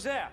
was there?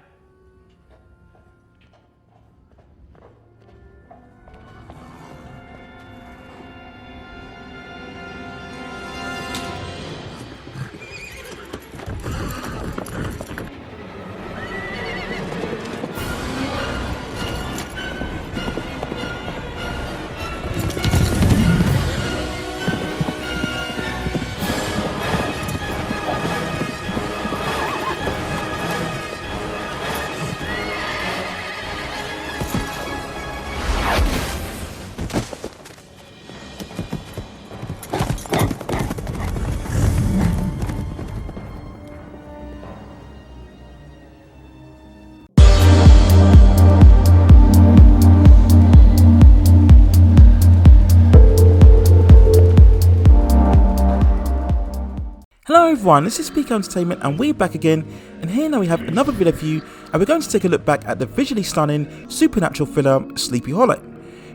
Hello everyone, this is Speaker Entertainment and we're back again, and here now we have another video for you, and we're going to take a look back at the visually stunning supernatural thriller Sleepy Hollow.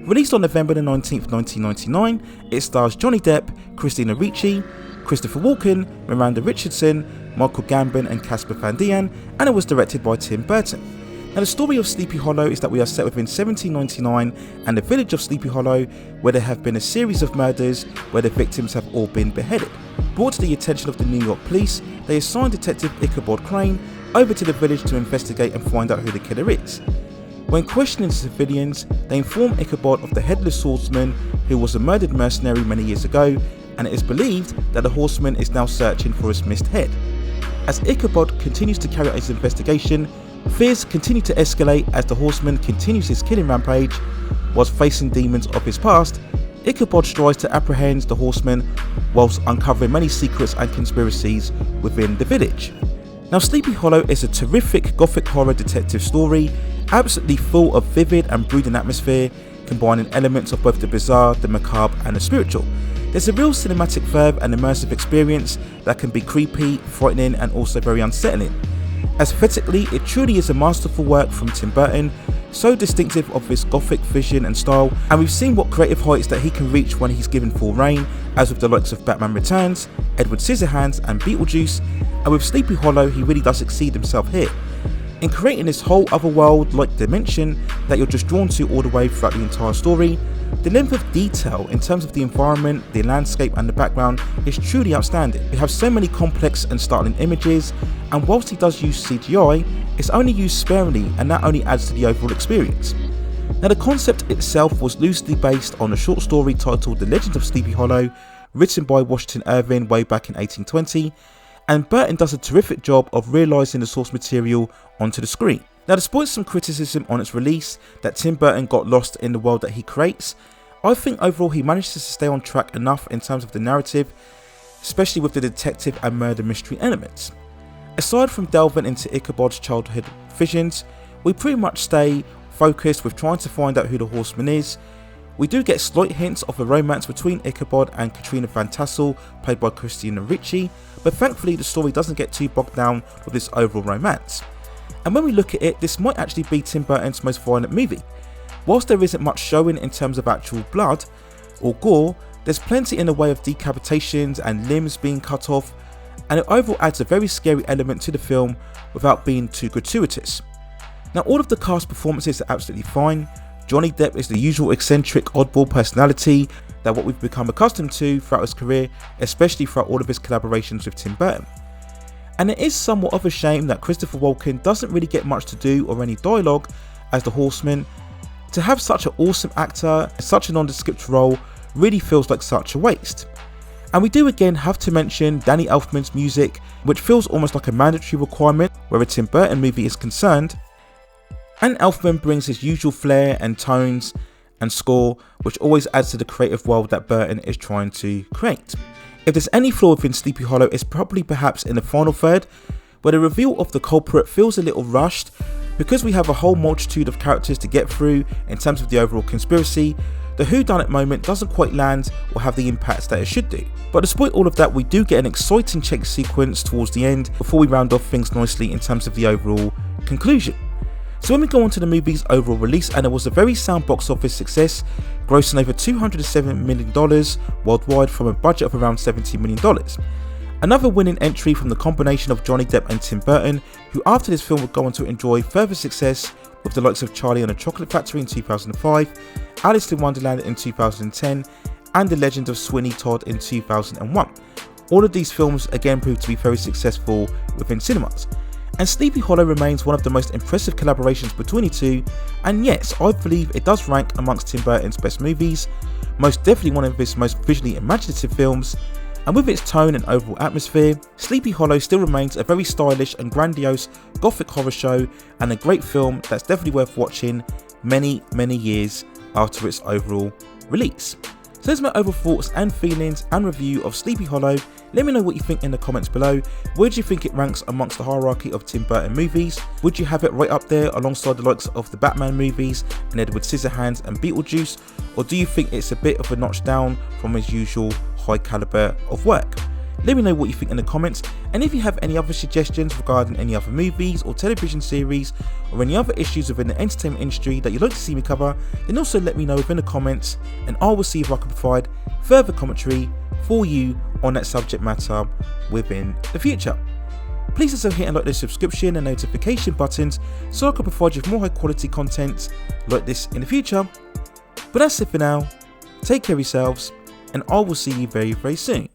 Released on November the 19th, 1999, it stars Johnny Depp, Christina Ricci, Christopher Walken, Miranda Richardson, Michael Gambon and Casper Van Dien, and it was directed by Tim Burton. Now the story of Sleepy Hollow is that we are set within 1799 and the village of Sleepy Hollow, where there have been a series of murders where the victims have all been beheaded. Brought to the attention of the New York police, they assign Detective Ichabord Crane over to the village to investigate and find out who the killer is. When questioning the civilians, they inform Ichabord of the headless swordsman who was a murdered mercenary many years ago, and it is believed that the horseman is now searching for his missed head. As Ichabod continues to carry out his investigation, fears continue to escalate as the horseman continues his killing rampage. Whilst facing demons of his past, Ichabod strives to apprehend the horseman whilst uncovering many secrets and conspiracies within the village. Now Sleepy Hollow is a terrific gothic horror detective story, absolutely full of vivid and brooding atmosphere, combining elements of both the bizarre, the macabre and the spiritual. There's a real cinematic verve and immersive experience that can be creepy, frightening and also very unsettling. Aesthetically, it truly is a masterful work from Tim Burton, so distinctive of his gothic vision and style, and we've seen what creative heights that he can reach when he's given full reign, as with the likes of Batman Returns, Edward Scissorhands and Beetlejuice, and with Sleepy Hollow he really does exceed himself here, in creating this whole otherworld-like dimension that you're just drawn to all the way throughout the entire story. The length of detail in terms of the environment, the landscape and the background is truly outstanding. We have so many complex and startling images, and whilst he does use CGI, it's only used sparingly, and that only adds to the overall experience. Now the concept itself was loosely based on a short story titled The Legend of Sleepy Hollow, written by Washington Irving way back in 1820, and Burton does a terrific job of realising the source material onto the screen. Now despite some criticism on its release that Tim Burton got lost in the world that he creates, I think overall he manages to stay on track enough in terms of the narrative, especially with the detective and murder mystery elements. Aside from delving into Ichabod's childhood visions, we pretty much stay focused with trying to find out who the horseman is. We do get slight hints of a romance between Ichabod and Katrina Van Tassel, played by Christina Ricci, but thankfully the story doesn't get too bogged down with this overall romance. And when we look at it, this might actually be Tim Burton's most violent movie. Whilst there isn't much showing in terms of actual blood or gore, there's plenty in the way of decapitations and limbs being cut off, and it overall adds a very scary element to the film without being too gratuitous. Now all of the cast performances are absolutely fine. Johnny Depp is the usual eccentric oddball personality that what we've become accustomed to throughout his career, especially throughout all of his collaborations with Tim Burton. And it is somewhat of a shame that Christopher Walken doesn't really get much to do or any dialogue as the horseman. To have such an awesome actor in such a nondescript role really feels like such a waste. And we do again have to mention Danny Elfman's music, which feels almost like a mandatory requirement where a Tim Burton movie is concerned. And Elfman brings his usual flair and tones and score, which always adds to the creative world that Burton is trying to create. If there's any flaw within Sleepy Hollow, it's probably perhaps in the final third, where the reveal of the culprit feels a little rushed. Because we have a whole multitude of characters to get through in terms of the overall conspiracy, the whodunit moment doesn't quite land or have the impacts that it should do. But despite all of that, we do get an exciting chase sequence towards the end before we round off things nicely in terms of the overall conclusion. So when we go on to the movie's overall release, and it was a very sound box office success, grossing over $207 million worldwide from a budget of around $70 million. Another winning entry from the combination of Johnny Depp and Tim Burton, who after this film would go on to enjoy further success with the likes of Charlie and the Chocolate Factory in 2005, Alice in Wonderland in 2010, and The Legend of Sweeney Todd in 2001. All of these films again proved to be very successful within cinemas. And Sleepy Hollow remains one of the most impressive collaborations between the two, and yes, I believe it does rank amongst Tim Burton's best movies, most definitely one of his most visually imaginative films, and with its tone and overall atmosphere, Sleepy Hollow still remains a very stylish and grandiose gothic horror show and a great film that's definitely worth watching many years after its overall release. So there's my overall thoughts and feelings and review of Sleepy Hollow. Let me know what you think in the comments below. Where do you think it ranks amongst the hierarchy of Tim Burton movies? Would you have it right up there alongside the likes of the Batman movies and Edward Scissorhands and Beetlejuice? Or do you think it's a bit of a notch down from his usual high caliber of work? Let me know what you think in the comments, and if you have any other suggestions regarding any other movies or television series or any other issues within the entertainment industry that you'd like to see me cover, then also let me know within the comments and I will see if I can provide further commentary for you on that subject matter within the future. Please also hit and like the subscription and notification buttons so I can provide you with more high quality content like this in the future. But that's it for now. Take care of yourselves, and I will see you very soon.